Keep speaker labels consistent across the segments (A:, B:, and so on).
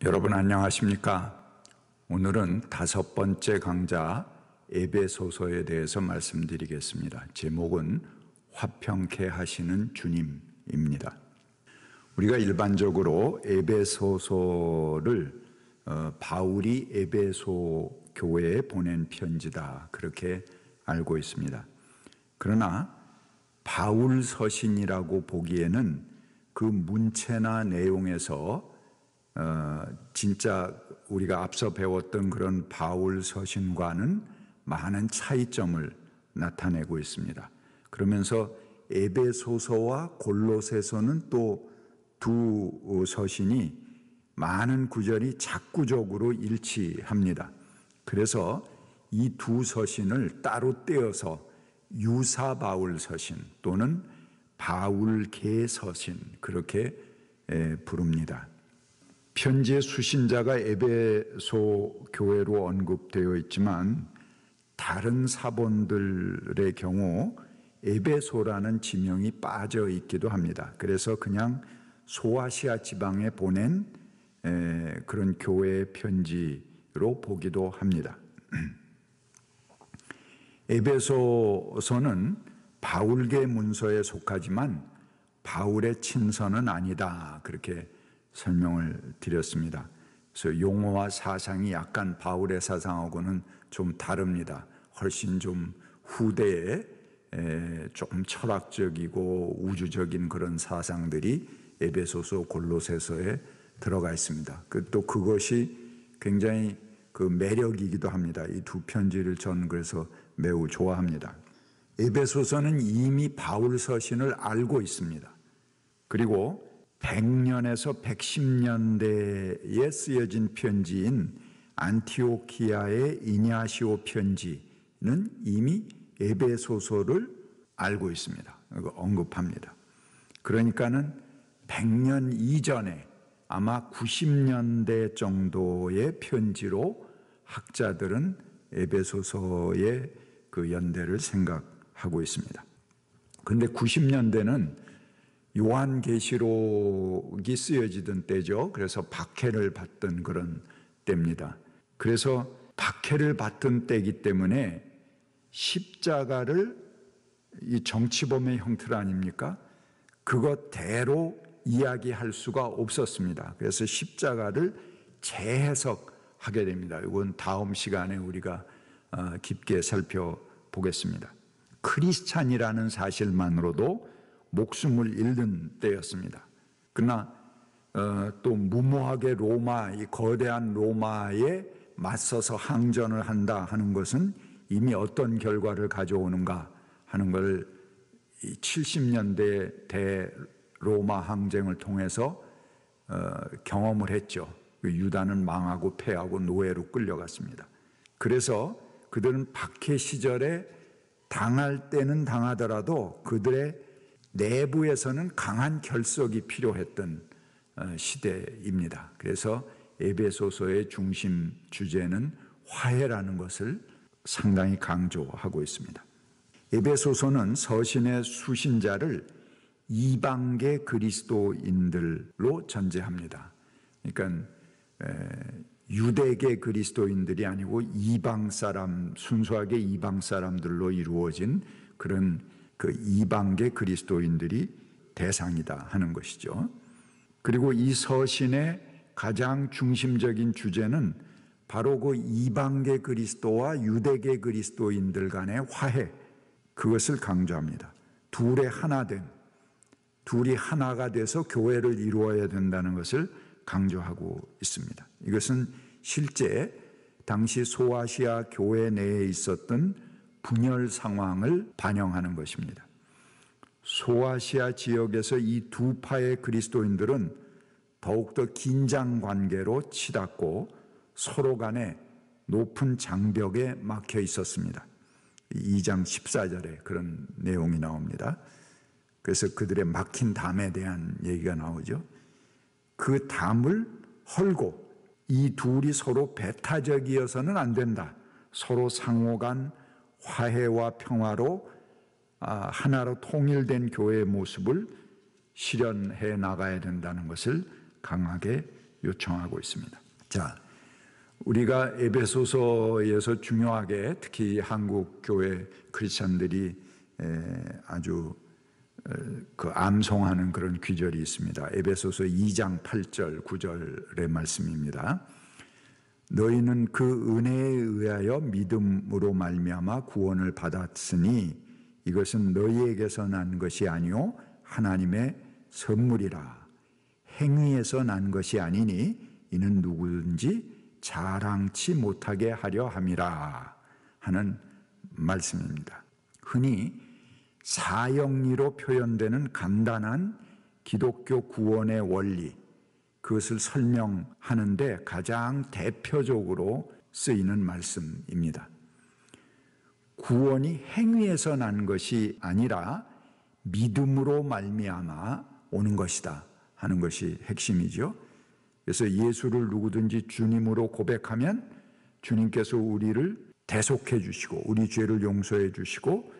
A: 여러분 안녕하십니까? 오늘은 5번째 강좌 에베소서에 대해서 말씀드리겠습니다. 제목은 화평케 하시는 주님입니다. 우리가 일반적으로 에베소서를 바울이 에베소 교회에 보낸 편지다 그렇게 알고 있습니다. 그러나 바울 서신이라고 보기에는 그 문체나 내용에서 진짜 우리가 앞서 배웠던 그런 바울 서신과는 많은 차이점을 나타내고 있습니다. 그러면서 에베소서와 골로새서는 또 두 서신이 많은 구절이 작구적으로 일치합니다. 그래서 이 두 서신을 따로 떼어서 유사 바울 서신 또는 바울계 서신 그렇게 부릅니다. 편지의 수신자가 에베소 교회로 언급되어 있지만 다른 사본들의 경우 에베소라는 지명이 빠져 있기도 합니다. 그래서 그냥 소아시아 지방에 보낸 그런 교회의 편지로 보기도 합니다. 에베소서는 바울계 문서에 속하지만 바울의 친서는 아니다 그렇게 설명을 드렸습니다. 그래서 용어와 사상이 약간 바울의 사상하고는 좀 다릅니다. 훨씬 좀 후대에 조금 철학적이고 우주적인 그런 사상들이 에베소서, 골로새서에 들어가 있습니다. 또 그것이 굉장히 그 매력이기도 합니다. 이 두 편지를 저는 그래서 매우 좋아합니다. 에베소서는 이미 바울 서신을 알고 있습니다. 그리고 100년에서 110년대에 쓰여진 편지인 안티오키아의 이냐시오 편지는 이미 에베소서를 알고 있습니다. 언급합니다. 그러니까는 100년 이전에 아마 90년대 정도의 편지로 학자들은 에베소서의 그 연대를 생각하고 있습니다. 그런데 90년대는 요한계시록이 쓰여지던 때죠. 그래서 박해를 받던 그런 때입니다. 그래서 박해를 받던 때이기 때문에 십자가를 이 정치범의 형틀 아닙니까? 그것대로 이야기할 수가 없었습니다. 그래서 십자가를 재해석하게 됩니다. 이건 다음 시간에 우리가 깊게 살펴보겠습니다. 크리스찬이라는 사실만으로도 목숨을 잃는 때였습니다. 그러나 또 무모하게 이 거대한 로마에 맞서서 항전을 한다 하는 것은 이미 어떤 결과를 가져오는가 하는 걸 70년대 대로마 항쟁을 통해서 경험을 했죠. 유다는 망하고 패하고 노예로 끌려갔습니다. 그래서 그들은 박해 시절에 당할 때는 당하더라도 그들의 내부에서는 강한 결석이 필요했던 시대입니다. 그래서 에베소서의 중심 주제는 화해라는 것을 상당히 강조하고 있습니다. 에베소서는 서신의 수신자를 이방계 그리스도인들로 전제합니다. 그러니까 유대계 그리스도인들이 아니고 이방 사람, 순수하게 이방 사람들로 이루어진 그런 그 이방계 그리스도인들이 대상이다 하는 것이죠. 그리고 이 서신의 가장 중심적인 주제는 바로 그 이방계 그리스도와 유대계 그리스도인들 간의 화해, 그것을 강조합니다. 둘이 하나가 돼서 교회를 이루어야 된다는 것을 강조하고 있습니다. 이것은 실제 당시 소아시아 교회 내에 있었던 분열 상황을 반영하는 것입니다. 소아시아 지역에서 이 두 파의 그리스도인들은 더욱더 긴장 관계로 치닫고 서로 간에 높은 장벽에 막혀 있었습니다. 2장 14절에 그런 내용이 나옵니다. 그래서 그들의 막힌 담에 대한 얘기가 나오죠. 그 담을 헐고 이 둘이 서로 배타적이어서는 안 된다. 서로 상호간 화해와 평화로 하나로 통일된 교회의 모습을 실현해 나가야 된다는 것을 강하게 요청하고 있습니다. 자, 우리가 에베소서에서 중요하게 특히 한국 교회 크리스천들이 아주 그 암송하는 그런 귀절이 있습니다. 에베소서 2장 8절 9절의 말씀입니다. 너희는 그 은혜에 의하여 믿음으로 말미암아 구원을 받았으니 이것은 너희에게서 난 것이 아니요 하나님의 선물이라. 행위에서 난 것이 아니니 이는 누구든지 자랑치 못하게 하려 함이라 하는 말씀입니다. 흔히 사형리로 표현되는 간단한 기독교 구원의 원리, 그것을 설명하는데 가장 대표적으로 쓰이는 말씀입니다. 구원이 행위에서 난 것이 아니라 믿음으로 말미암아 오는 것이다 하는 것이 핵심이죠. 그래서 예수를 누구든지 주님으로 고백하면 주님께서 우리를 대속해 주시고 우리 죄를 용서해 주시고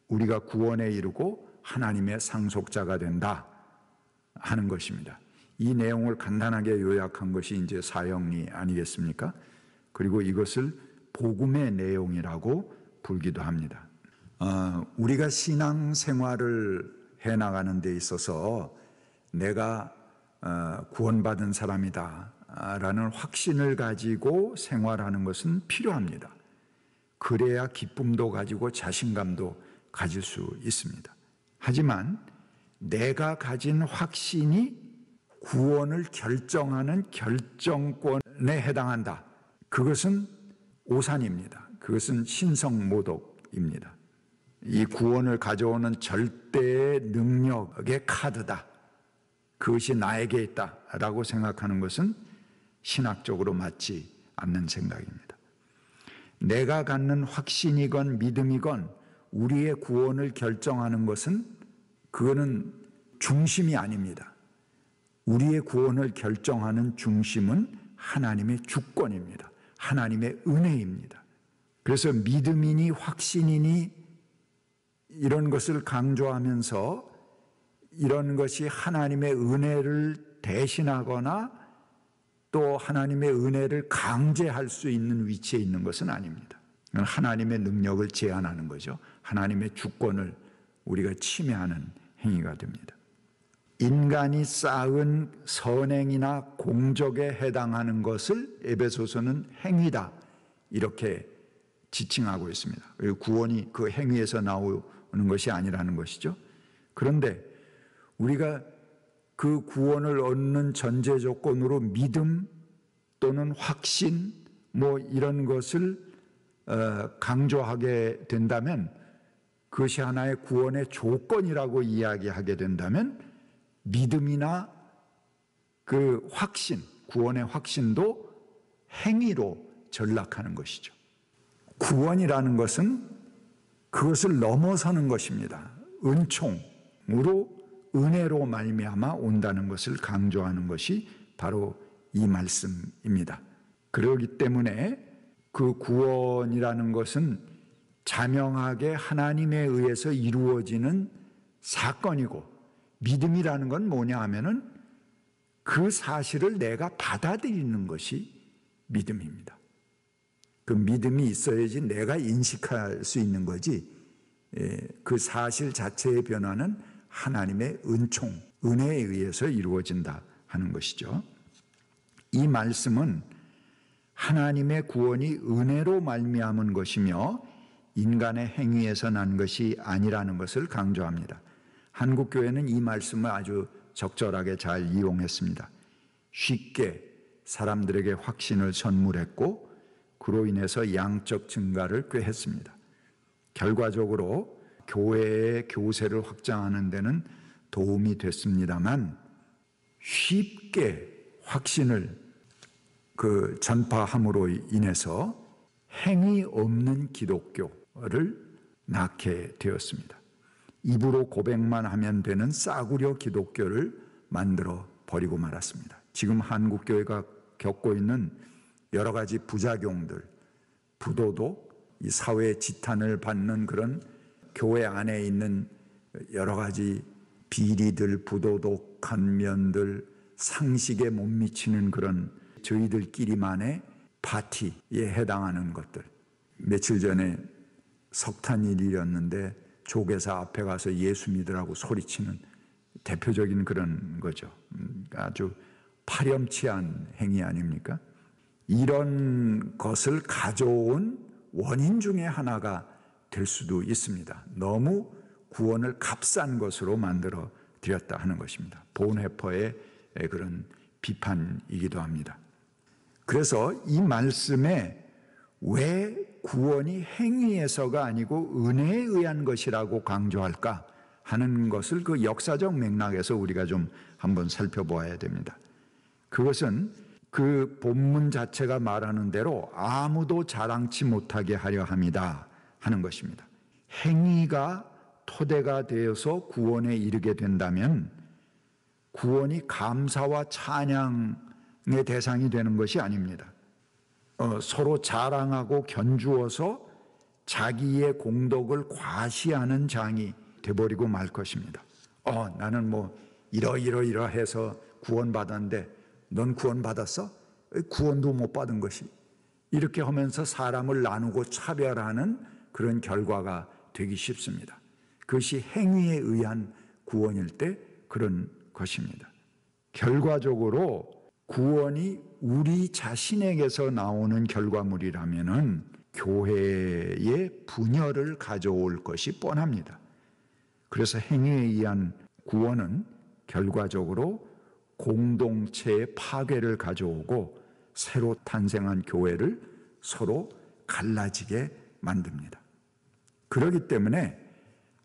A: 우리가 구원에 이르고 하나님의 상속자가 된다 하는 것입니다. 이 내용을 간단하게 요약한 것이 이제 사형리 아니겠습니까? 그리고 이것을 복음의 내용이라고 부르기도 합니다. 우리가 신앙 생활을 해나가는 데 있어서 내가 구원받은 사람이다 라는 확신을 가지고 생활하는 것은 필요합니다. 그래야 기쁨도 가지고 자신감도 가질 수 있습니다. 하지만 내가 가진 확신이 구원을 결정하는 결정권에 해당한다. 그것은 오산입니다. 그것은 신성모독입니다. 이 구원을 가져오는 절대의 능력의 카드다. 그것이 나에게 있다라고 생각하는 것은 신학적으로 맞지 않는 생각입니다. 내가 갖는 확신이건 믿음이건 우리의 구원을 결정하는 것은 그거는 중심이 아닙니다. 우리의 구원을 결정하는 중심은 하나님의 주권입니다. 하나님의 은혜입니다. 그래서 믿음이니 확신이니 이런 것을 강조하면서 이런 것이 하나님의 은혜를 대신하거나 또 하나님의 은혜를 강제할 수 있는 위치에 있는 것은 아닙니다. 하나님의 능력을 제한하는 거죠. 하나님의 주권을 우리가 침해하는 행위가 됩니다. 인간이 쌓은 선행이나 공적에 해당하는 것을 에베소서는 행위다 이렇게 지칭하고 있습니다. 구원이 그 행위에서 나오는 것이 아니라는 것이죠. 그런데 우리가 그 구원을 얻는 전제 조건으로 믿음 또는 확신 이런 것을 강조하게 된다면 그것이 하나의 구원의 조건이라고 이야기하게 된다면 믿음이나 그 확신, 구원의 확신도 행위로 전락하는 것이죠. 구원이라는 것은 그것을 넘어서는 것입니다. 은총으로 은혜로 말미암아 온다는 것을 강조하는 것이 바로 이 말씀입니다. 그렇기 때문에 그 구원이라는 것은 자명하게 하나님에 의해서 이루어지는 사건이고 믿음이라는 건 뭐냐 하면은 그 사실을 내가 받아들이는 것이 믿음입니다. 그 믿음이 있어야지 내가 인식할 수 있는 거지 그 사실 자체의 변화는 하나님의 은총, 은혜에 의해서 이루어진다 하는 것이죠. 이 말씀은 하나님의 구원이 은혜로 말미암은 것이며 인간의 행위에서 난 것이 아니라는 것을 강조합니다. 한국교회는 이 말씀을 아주 적절하게 잘 이용했습니다. 쉽게 사람들에게 확신을 선물했고 그로 인해서 양적 증가를 꾀했습니다. 결과적으로 교회의 교세를 확장하는 데는 도움이 됐습니다만 쉽게 확신을 전파함으로 인해서 행위 없는 기독교를 낳게 되었습니다. 입으로 고백만 하면 되는 싸구려 기독교를 만들어 버리고 말았습니다. 지금 한국교회가 겪고 있는 여러 가지 부작용들, 부도덕, 이 사회의 지탄을 받는 그런 교회 안에 있는 여러 가지 비리들, 부도덕한 면들, 상식에 못 미치는 그런 저희들끼리만의 파티에 해당하는 것들. 며칠 전에 석탄일이었는데 조계사 앞에 가서 예수 믿으라고 소리치는 대표적인 그런 거죠. 아주 파렴치한 행위 아닙니까? 이런 것을 가져온 원인 중에 하나가 될 수도 있습니다. 너무 구원을 값싼 것으로 만들어 드렸다 하는 것입니다. 본해퍼의 그런 비판이기도 합니다. 그래서 이 말씀에 왜 구원이 행위에서가 아니고 은혜에 의한 것이라고 강조할까 하는 것을 그 역사적 맥락에서 우리가 좀 한번 살펴보아야 됩니다. 그것은 그 본문 자체가 말하는 대로 아무도 자랑치 못하게 하려 함이다 하는 것입니다. 행위가 토대가 되어서 구원에 이르게 된다면 구원이 감사와 찬양의 대상이 되는 것이 아닙니다. 서로 자랑하고 견주어서 자기의 공덕을 과시하는 장이 돼버리고 말 것입니다. 나는 뭐 이러해서 구원받았는데 넌 구원받았어? 구원도 못 받은 것이. 이렇게 하면서 사람을 나누고 차별하는 그런 결과가 되기 쉽습니다. 그것이 행위에 의한 구원일 때 그런 것입니다. 결과적으로 구원이 우리 자신에게서 나오는 결과물이라면은 교회의 분열을 가져올 것이 뻔합니다. 그래서 행위에 의한 구원은 결과적으로 공동체의 파괴를 가져오고 새로 탄생한 교회를 서로 갈라지게 만듭니다. 그렇기 때문에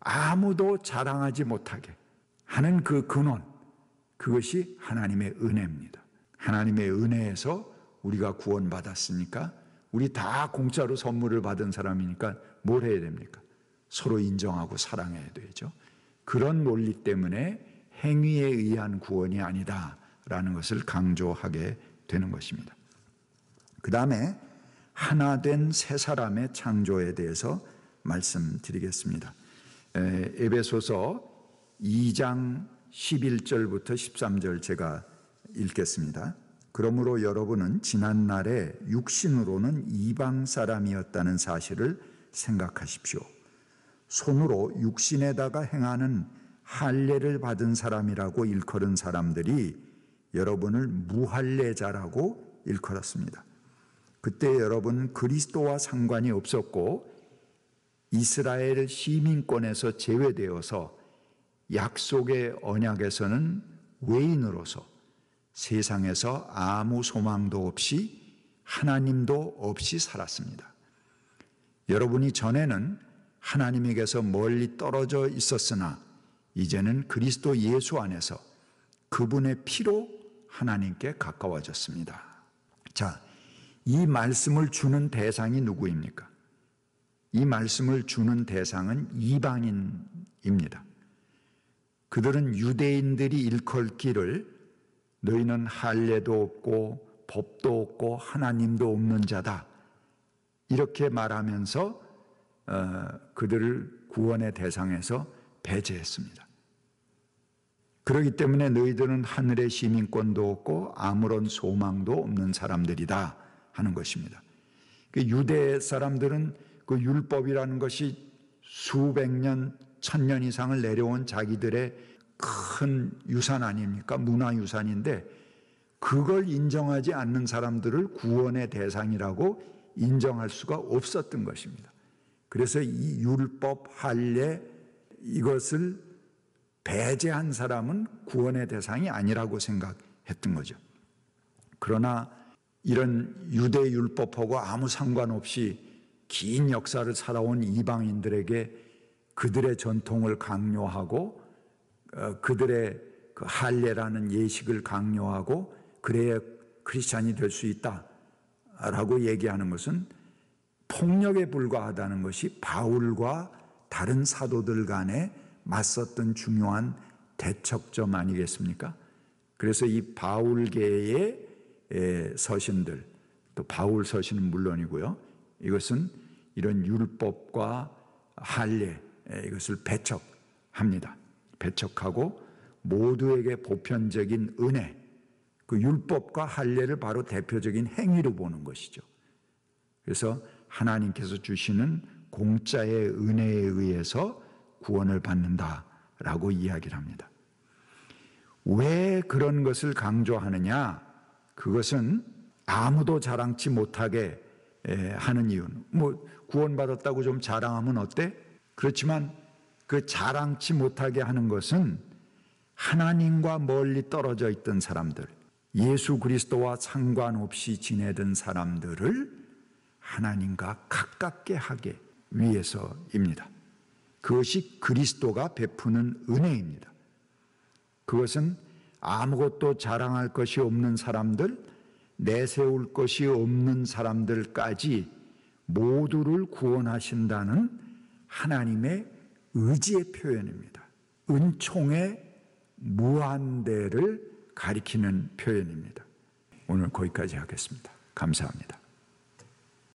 A: 아무도 자랑하지 못하게 하는 그 근원, 그것이 하나님의 은혜입니다. 하나님의 은혜에서 우리가 구원받았으니까 우리 다 공짜로 선물을 받은 사람이니까 뭘 해야 됩니까? 서로 인정하고 사랑해야 되죠. 그런 논리 때문에 행위에 의한 구원이 아니다라는 것을 강조하게 되는 것입니다. 그 다음에 하나 된 새 사람의 창조에 대해서 말씀드리겠습니다. 에베소서 2장 11절부터 13절 제가 읽겠습니다. 그러므로 여러분은 지난날에 육신으로는 이방 사람이었다는 사실을 생각하십시오. 손으로 육신에다가 행하는 할례를 받은 사람이라고 일컬은 사람들이 여러분을 무할례자라고 일컬었습니다. 그때 여러분은 그리스도와 상관이 없었고 이스라엘 시민권에서 제외되어서 약속의 언약에서는 외인으로서 세상에서 아무 소망도 없이 하나님도 없이 살았습니다. 여러분이 전에는 하나님에게서 멀리 떨어져 있었으나 이제는 그리스도 예수 안에서 그분의 피로 하나님께 가까워졌습니다. 자, 이 말씀을 주는 대상이 누구입니까? 이 말씀을 주는 대상은 이방인입니다. 그들은 유대인들이 일컬기를 너희는 할례도 없고 법도 없고 하나님도 없는 자다 이렇게 말하면서 그들을 구원의 대상에서 배제했습니다. 그렇기 때문에 너희들은 하늘의 시민권도 없고 아무런 소망도 없는 사람들이다 하는 것입니다. 유대 사람들은 그 율법이라는 것이 수백 년, 천년 이상을 내려온 자기들의 큰 유산 아닙니까? 문화유산인데 그걸 인정하지 않는 사람들을 구원의 대상이라고 인정할 수가 없었던 것입니다. 그래서 이 율법, 할례 이것을 배제한 사람은 구원의 대상이 아니라고 생각했던 거죠. 그러나 이런 유대 율법하고 아무 상관없이 긴 역사를 살아온 이방인들에게 그들의 전통을 강요하고 그들의 그 할례라는 예식을 강요하고 그래야 크리스찬이 될 수 있다라고 얘기하는 것은 폭력에 불과하다는 것이 바울과 다른 사도들 간에 맞섰던 중요한 대척점 아니겠습니까? 그래서 이 바울계의 서신들, 또 바울 서신은 물론이고요. 이것은 이런 율법과 할례 이것을 배척합니다. 배척하고 모두에게 보편적인 은혜, 그 율법과 할례를 바로 대표적인 행위로 보는 것이죠. 그래서 하나님께서 주시는 공짜의 은혜에 의해서 구원을 받는다라고 이야기를 합니다. 왜 그런 것을 강조하느냐? 그것은 아무도 자랑치 못하게 하는 이유는, 구원받았다고 좀 자랑하면 어때? 그렇지만 그 자랑치 못하게 하는 것은 하나님과 멀리 떨어져 있던 사람들, 예수 그리스도와 상관없이 지내던 사람들을 하나님과 가깝게 하기 위해서입니다. 그것이 그리스도가 베푸는 은혜입니다. 그것은 아무것도 자랑할 것이 없는 사람들, 내세울 것이 없는 사람들까지 모두를 구원하신다는 하나님의 의지의 표현입니다. 은총의 무한대를 가리키는 표현입니다. 오늘 거기까지 하겠습니다. 감사합니다.